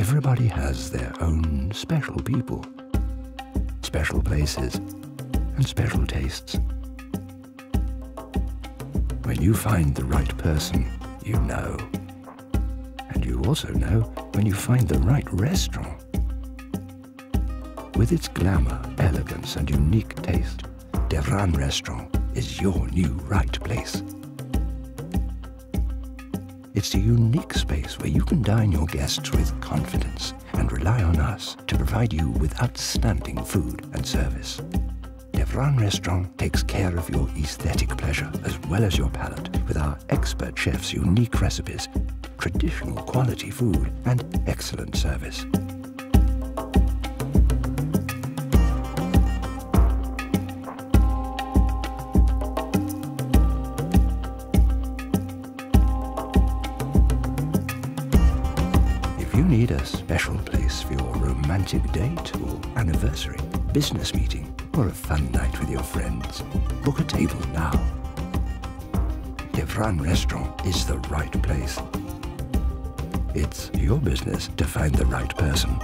Everybody has their own special people, special places, and special tastes. When you find the right person, you know. And you also know when you find the right restaurant. With its glamour, elegance, and unique taste, Devran Restaurant is your new right place. It's a unique space where you can dine your guests with confidence and rely on us to provide you with outstanding food and service. Devran Restaurant takes care of your aesthetic pleasure as well as your palate with our expert chefs' unique recipes, traditional quality food, and excellent service. If you need a special place for your romantic date or anniversary, business meeting, or a fun night with your friends, book a table now. Devran Restaurant is the right place. It's your business to find the right person.